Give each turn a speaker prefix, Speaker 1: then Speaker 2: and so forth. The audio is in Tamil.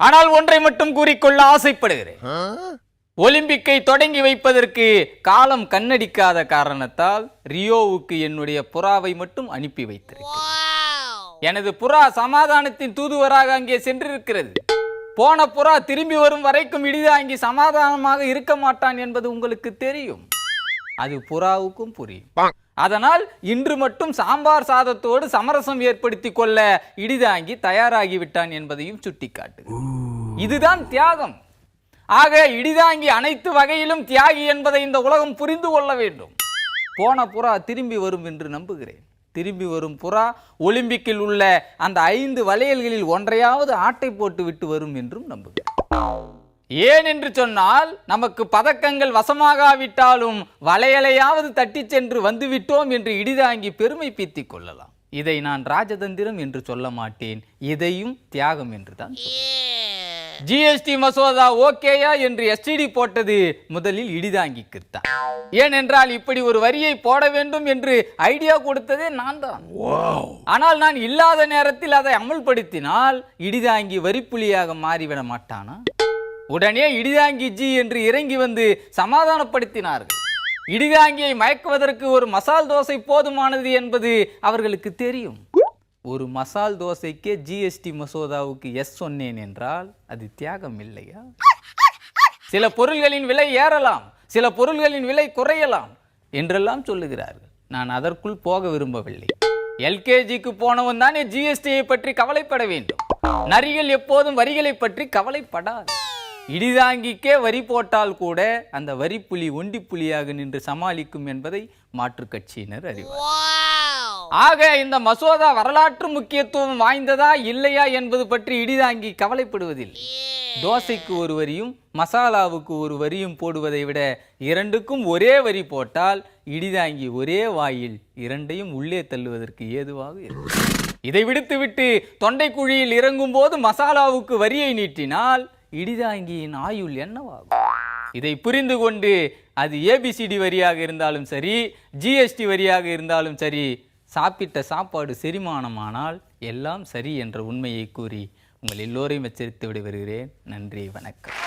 Speaker 1: ஆனால் ஒன்றை மட்டும் கூறிக்கொள்ள ஆசைப்படுகிறேன். ஒலிம்பிக்கை தொடங்கி வைப்பதற்கு காலம் கண்ணடிக்காத காரணத்தால் ரியோவுக்கு என்னுடைய புறாவை மட்டும் அனுப்பி வைத்திருக்கிறேன். எனது புறா சமாதானத்தின் தூதுவராக அங்கே சென்றிருக்கிறது. போன புறா திரும்பி வரும் வரைக்கும் இடிதாங்கி சமாதானமாக இருக்க மாட்டான் என்பது உங்களுக்கு தெரியும். அது புறாவுக்கும் புரியும். அதனால் இன்று மட்டும் சாம்பார் சாதத்தோடு சமரசம் ஏற்படுத்தி கொள்ள இடிதாங்கி தயாராகிவிட்டான் என்பதையும் சுட்டிக்காட்டு. இதுதான் தியாகம். ஆக இடிதாங்கி அனைத்து வகையிலும் தியாகி என்பதை இந்த உலகம் புரிந்து கொள்ள வேண்டும். போன புறா திரும்பி வரும் என்று நம்புகிறேன். திரும்பி வரும் புறா ஒலிம்பிக்கில் உள்ள அந்த 5 வளையல்களில் ஒன்றையாவது ஆட்டை போட்டு விட்டு வரும் என்றும் நம்புகிறேன். ஏன் என்று சொன்னால் நமக்கு பதக்கங்கள் வசமாகாவிட்டாலும் வளையலையாவது தட்டி சென்று வந்துவிட்டோம் என்று இடிதாங்கி பெருமை பீத்திக் கொள்ளலாம். இதை நான் ராஜதந்திரம் என்று சொல்ல மாட்டேன், இதையும் தியாகம் என்று தான். ஜிஎஸ்டி மசோதா ஓகேயா என்று எஸ்டிடி போட்டது முதலில் இடிதாங்கிக்குத்தான். ஏனென்றால் இப்படி ஒரு வரியை போட வேண்டும் என்று ஐடியா கொடுத்ததே நான் தான். ஆனால் நான் இல்லாத நேரத்தில் அதை அமல்படுத்தினால் இடிதாங்கி வரிப்புலியாக மாறிவிட மாட்டானா? உடனே இடிதாங்கி ஜி என்று இறங்கி வந்து சமாதானப்படுத்தினார்கள். இடிதாங்கியை மயக்குவதற்கு ஒரு மசால் தோசை போதுமானது என்பது அவர்களுக்கு தெரியும். ஒரு மசால் தோசைக்கே ஜிஎஸ்டி மசோதாவுக்கு எஸ் சொன்னேன் என்றால் அது தியாகம் இல்லையா? சில பொருள்களின் விலை ஏறலாம், சில பொருள்களின் விலை குறையலாம் என்றெல்லாம் சொல்லுகிறார்கள். நான் அதற்குள் போக விரும்பவில்லை. எல்கேஜிக்கு போனவன் தானே ஜிஎஸ்டியை பற்றி கவலைப்பட வேண்டும். நரிகள் எப்போதும் வரிகளை பற்றி கவலைப்படாது. இடிதாங்கிக்கே வரி போட்டால் கூட அந்த வரி புலி ஒண்டி புலியாக நின்று சமாளிக்கும் என்பதை மாற்றுக் கட்சியினர் அறிவார். ஆக இந்த மசோதா வரலாற்று முக்கியத்துவம் வாய்ந்ததா இல்லையா என்பது பற்றி இடிதாங்கி கவலைப்படுவதில்லை. தோசைக்கு ஒரு வரியும் மசாலாவுக்கு ஒரு வரியும் போடுவதை விட இரண்டுக்கும் ஒரே வரி போட்டால் இடிதாங்கி ஒரே வாயில் இரண்டையும் உள்ளே தள்ளுவதற்கு ஏதுவாக இருக்கும். இதை விடுத்துவிட்டு தொண்டை குழியில் இறங்கும் போது மசாலாவுக்கு வரியை நீட்டினால் இடிதாங்கியின் ஆயுள் என்னவாகும்? இதை புரிந்து கொண்டு அது ஏபிசிடி வரியாக இருந்தாலும் சரி, ஜிஎஸ்டி வரியாக இருந்தாலும் சரி, சாப்பிட்ட சாப்பாடு செரிமானமானால் எல்லாம் சரி என்ற உண்மையை கூறி உங்கள் எல்லோரையும் எச்சரித்து விடைபெறுகிறேன். நன்றி, வணக்கம்.